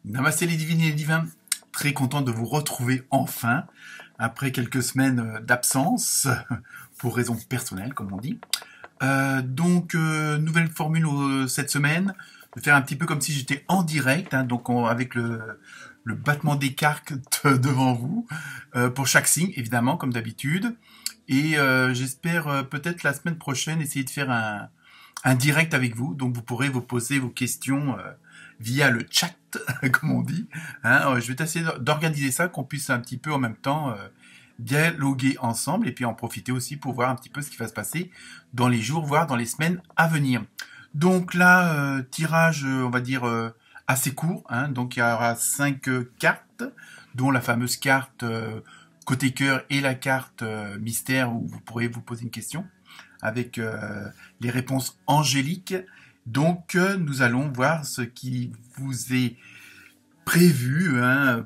Namasté les divines et les divins, très content de vous retrouver enfin, après quelques semaines d'absence, pour raisons personnelles comme on dit. Nouvelle formule cette semaine, de faire un petit peu comme si j'étais en direct, donc avec le battement des cartes devant vous, pour chaque signe évidemment comme d'habitude. Et j'espère peut-être la semaine prochaine essayer de faire un direct avec vous, donc vous pourrez vous poser vos questions via le chat, comme on dit. Je vais essayer d'organiser ça, qu'on puisse un petit peu en même temps dialoguer ensemble et puis en profiter aussi pour voir un petit peu ce qui va se passer dans les jours, voire dans les semaines à venir. Donc là, tirage, on va dire, assez court. Donc il y aura 5 cartes, dont la fameuse carte côté cœur et la carte mystère où vous pourrez vous poser une question avec les réponses angéliques. Donc, nous allons voir ce qui vous est prévu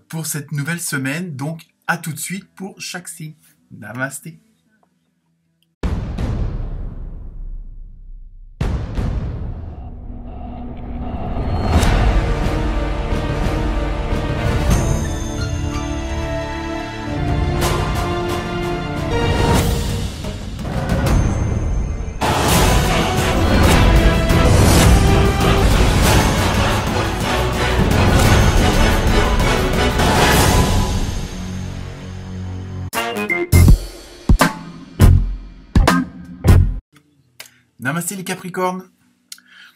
pour cette nouvelle semaine. Donc, à tout de suite pour chaque signe. Namasté. Namasté les Capricornes.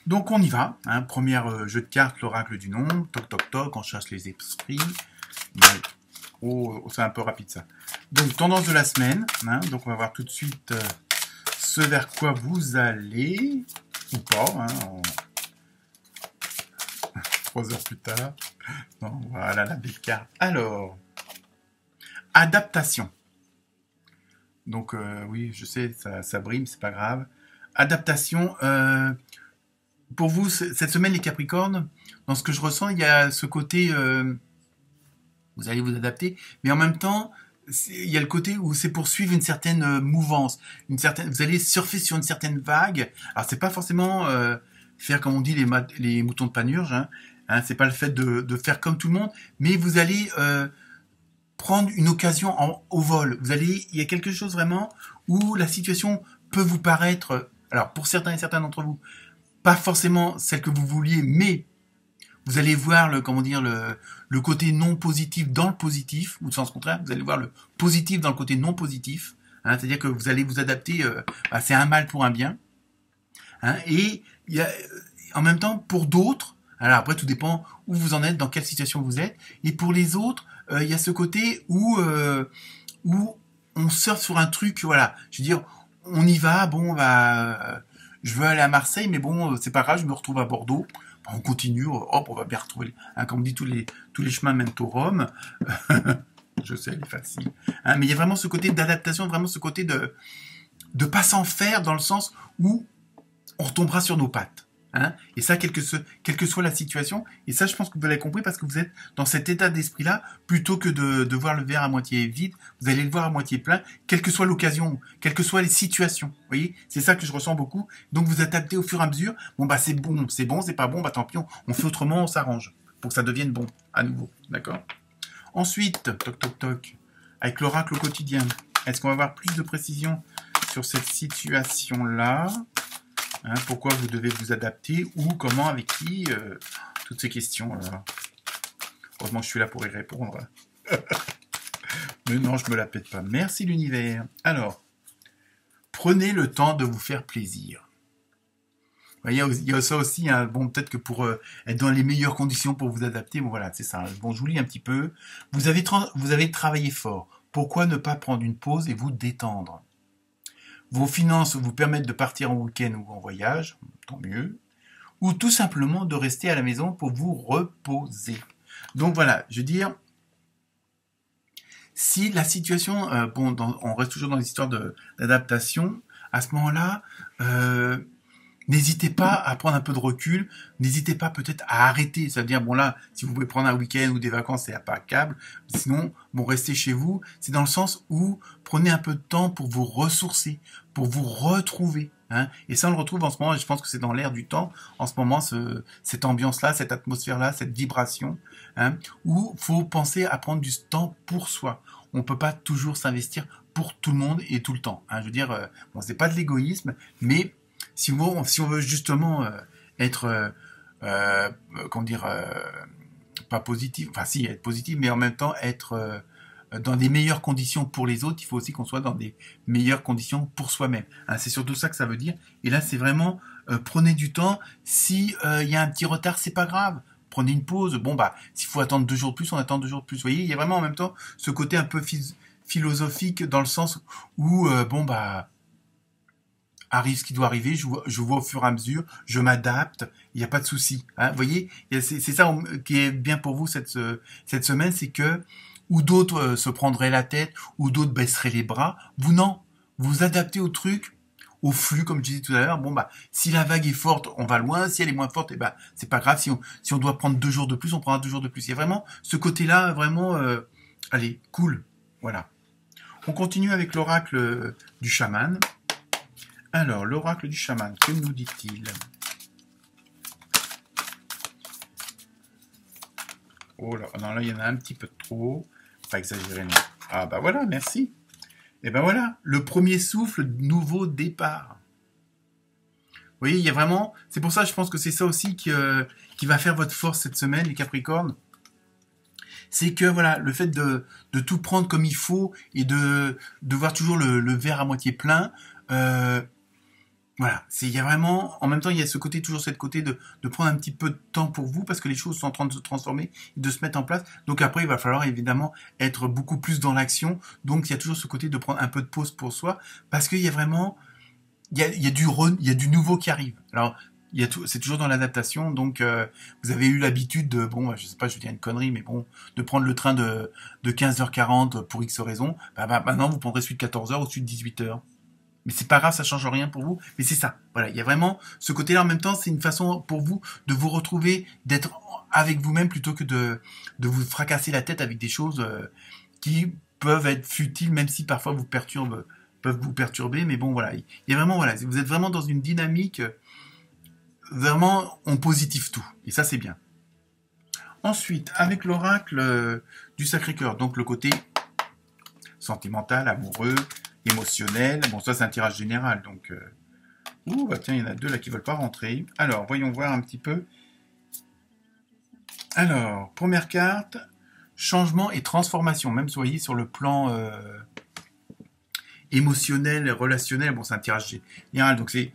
Donc on y va. Premier jeu de cartes, l'oracle du nom. Toc toc toc, on cherche les esprits. Oh, c'est un peu rapide ça. Donc tendance de la semaine. Donc on va voir tout de suite ce vers quoi vous allez. Ou pas. 3 heures plus tard. Non, voilà la belle carte. Alors, adaptation. Donc oui, je sais, ça brime, c'est pas grave. Adaptation, pour vous, cette semaine, les Capricornes, dans ce que je ressens, il y a ce côté, vous allez vous adapter, mais en même temps, il y a le côté où c'est pour suivre une certaine mouvance, vous allez surfer sur une certaine vague. Alors, c'est pas forcément faire, comme on dit, les moutons de Panurge, c'est pas le fait de faire comme tout le monde, mais vous allez prendre une occasion au vol. Il y a quelque chose vraiment où la situation peut vous paraître, alors pour certains et certains d'entre vous, pas forcément celle que vous vouliez, mais vous allez voir le côté non positif dans le positif, ou le sens contraire, vous allez voir le positif dans le côté non positif, c'est-à-dire que vous allez vous adapter, c'est un mal pour un bien, et il y a, en même temps, pour d'autres, alors après tout dépend où vous en êtes, dans quelle situation vous êtes, et pour les autres, il y a ce côté où on surfe sur un truc, voilà, je veux dire, on y va, je veux aller à Marseille, mais bon, c'est pas grave, je me retrouve à Bordeaux. On continue, hop, on va bien retrouver, comme on dit, tous les chemins mènent au Rhum. Je sais, elle est facile. Mais il y a vraiment ce côté d'adaptation, vraiment ce côté de pas s'en faire, dans le sens où on retombera sur nos pattes. Et ça, quelle que soit la situation, et ça je pense que vous l'avez compris parce que vous êtes dans cet état d'esprit-là, plutôt que de voir le verre à moitié vide, vous allez le voir à moitié plein, quelle que soit l'occasion, quelles que soient les situations. Vous voyez, c'est ça que je ressens beaucoup. Donc vous adaptez au fur et à mesure. C'est bon, c'est pas bon, tant pis, on fait autrement, on s'arrange pour que ça devienne bon à nouveau. D'accord? Ensuite, toc toc toc, avec l'oracle au quotidien, est-ce qu'on va avoir plus de précision sur cette situation-là? Pourquoi vous devez vous adapter, ou comment, avec qui, toutes ces questions. Heureusement que je suis là pour y répondre. Mais non, je me la pète pas. Merci l'univers. Alors, prenez le temps de vous faire plaisir. Il y a ça aussi, peut-être que pour être dans les meilleures conditions pour vous adapter, voilà, c'est ça. Bon, je vous lis un petit peu. Vous avez travaillé fort. Pourquoi ne pas prendre une pause et vous détendre? Vos finances vous permettent de partir en week-end ou en voyage, tant mieux, ou tout simplement de rester à la maison pour vous reposer. Donc voilà, je veux dire, si la situation, on reste toujours dans l'histoire d'adaptation, à ce moment-là, n'hésitez pas à prendre un peu de recul, n'hésitez pas peut-être à arrêter, c'est-à-dire, bon là, si vous pouvez prendre un week-end ou des vacances, c'est impeccable, sinon, bon, restez chez vous, c'est dans le sens où prenez un peu de temps pour vous ressourcer, pour vous retrouver. Hein, et ça, on le retrouve en ce moment, et je pense que c'est dans l'air du temps, en ce moment, cette ambiance-là, cette atmosphère-là, cette vibration, hein, où faut penser à prendre du temps pour soi. On peut pas toujours s'investir pour tout le monde et tout le temps. Hein. Je veux dire, bon, c'est pas de l'égoïsme, mais si on veut justement être, comment dire, pas positif, enfin si, être positif, mais en même temps être dans des meilleures conditions pour les autres, il faut aussi qu'on soit dans des meilleures conditions pour soi-même. Hein, c'est surtout ça que ça veut dire. Et là, c'est vraiment prenez du temps. Si y a un petit retard, c'est pas grave. Prenez une pause. Bon bah, s'il faut attendre 2 jours de plus, on attend 2 jours de plus. Vous voyez, il y a vraiment en même temps ce côté un peu philosophique dans le sens où bon bah arrive ce qui doit arriver, je vois au fur et à mesure, je m'adapte, il n'y a pas de souci. Hein, vous voyez, c'est ça qui est bien pour vous cette semaine, c'est que ou d'autres se prendraient la tête, ou d'autres baisseraient les bras. Vous non, vous vous adaptez au truc, au flux, comme je disais tout à l'heure. Bon bah, si la vague est forte, on va loin. Si elle est moins forte, eh ben c'est pas grave. Si on doit prendre 2 jours de plus, on prendra 2 jours de plus. Il y a vraiment ce côté-là, vraiment, allez, cool. Voilà. On continue avec l'oracle du chaman. Alors, l'oracle du chaman, que nous dit-il? Oh là, non, là, il y en a un petit peu trop. Pas exagérer, non. Ah bah voilà, merci. Et ben voilà, le premier souffle, nouveau départ. Vous voyez, il y a vraiment... C'est pour ça, je pense que c'est ça aussi qui va faire votre force cette semaine, les Capricornes. C'est que, voilà, le fait de tout prendre comme il faut et de voir toujours le verre à moitié plein... Voilà, il y a vraiment, en même temps, il y a toujours cette côté de prendre un petit peu de temps pour vous parce que les choses sont en train de se transformer et de se mettre en place. Donc après, il va falloir évidemment être beaucoup plus dans l'action. Donc il y a toujours ce côté de prendre un peu de pause pour soi parce qu'il y a vraiment, il y a du nouveau qui arrive. Alors, c'est toujours dans l'adaptation. Donc vous avez eu l'habitude de, bon, je sais pas, je vais dire une connerie, mais bon, de prendre le train de 15h40 pour X raison. Bah, maintenant, vous prendrez celui de 14h ou celui de 18h. Mais c'est pas grave, ça change rien pour vous. Mais c'est ça. Voilà, il y a vraiment ce côté-là. En même temps, c'est une façon pour vous de vous retrouver, d'être avec vous-même plutôt que de vous fracasser la tête avec des choses qui peuvent être futiles, même si parfois peuvent vous perturber. Mais bon, voilà, il y a vraiment, voilà, vous êtes vraiment dans une dynamique vraiment on positive tout. Et ça, c'est bien. Ensuite, avec l'oracle du Sacré-Cœur, donc le côté sentimental, amoureux, émotionnel. Bon, ça, c'est un tirage général, donc... Ouh, bah tiens, il y en a 2 là qui veulent pas rentrer. Alors, voyons voir un petit peu. Alors, première carte, changement et transformation. Même, soyez sur le plan émotionnel, relationnel. Bon, c'est un tirage général, donc c'est...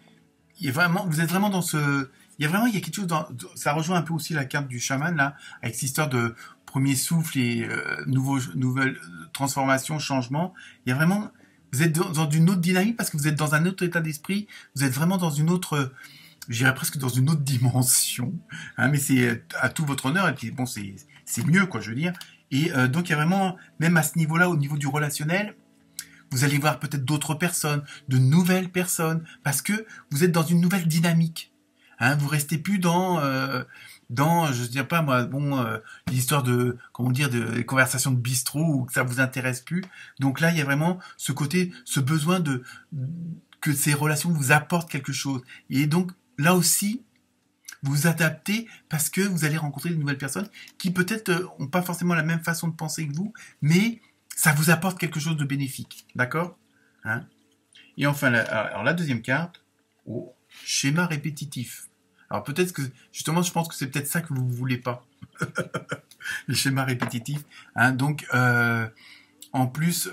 vous êtes vraiment dans ce... il y a quelque chose ça rejoint un peu aussi la carte du chaman, là, avec cette histoire de premier souffle et nouvelle transformation, changement. Il y a vraiment... Vous êtes dans une autre dynamique parce que vous êtes dans un autre état d'esprit. Vous êtes vraiment dans une autre, je dirais presque dans une autre dimension. Hein, mais c'est à tout votre honneur. Et puis bon, c'est mieux, quoi, je veux dire. Et donc il y a vraiment, même à ce niveau-là, au niveau du relationnel, vous allez voir peut-être d'autres personnes, de nouvelles personnes, parce que vous êtes dans une nouvelle dynamique. Hein, vous restez plus dans je ne sais pas moi, bon, l'histoire de, comment dire, de conversations de bistrot où ça vous intéresse plus. Donc là, il y a vraiment ce côté, ce besoin que ces relations vous apportent quelque chose. Et donc là aussi, vous vous adaptez parce que vous allez rencontrer de nouvelles personnes qui peut-être ont pas forcément la même façon de penser que vous, mais ça vous apporte quelque chose de bénéfique. D'accord, hein? Et enfin, alors la deuxième carte, schéma répétitif. Alors peut-être que, justement, je pense que c'est peut-être ça que vous voulez pas. Les schémas répétitifs. Hein, donc, en plus,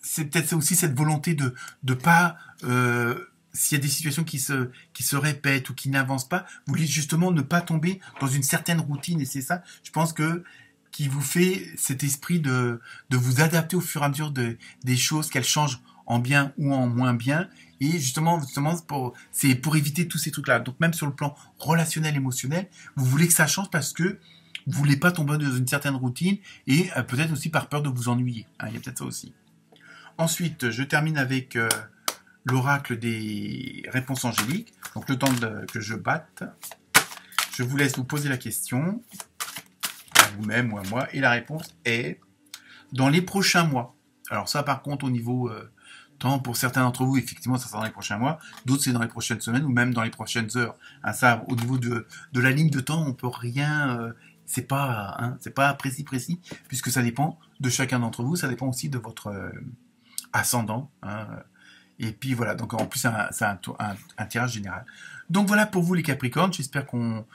c'est peut-être aussi cette volonté de pas... s'il y a des situations qui se répètent ou qui n'avancent pas, vous voulez justement ne pas tomber dans une certaine routine. Et c'est ça, je pense qui vous fait cet esprit de vous adapter au fur et à mesure des choses, qu'elles changent en bien ou en moins bien. Et justement c'est pour éviter tous ces trucs-là. Donc même sur le plan relationnel, émotionnel, vous voulez que ça change parce que vous voulez pas tomber dans une certaine routine et peut-être aussi par peur de vous ennuyer. Hein, il y a peut-être ça aussi. Ensuite, je termine avec l'oracle des réponses angéliques. Donc le temps que je batte, je vous laisse vous poser la question, à vous-même ou à moi, et la réponse est dans les prochains mois. Alors ça, par contre, au niveau temps, pour certains d'entre vous, effectivement, ça sera dans les prochains mois, d'autres c'est dans les prochaines semaines ou même dans les prochaines heures. Hein, ça, au niveau de la ligne de temps, on peut rien... c'est pas précis, puisque ça dépend de chacun d'entre vous, ça dépend aussi de votre ascendant. Hein, et puis voilà, donc en plus c'est un tirage général. Donc voilà pour vous les Capricornes, j'espère qu'on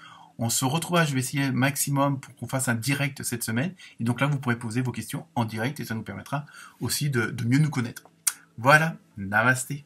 se retrouvera, je vais essayer maximum pour qu'on fasse un direct cette semaine. Et donc là, vous pourrez poser vos questions en direct et ça nous permettra aussi de mieux nous connaître. Voilà, namasté.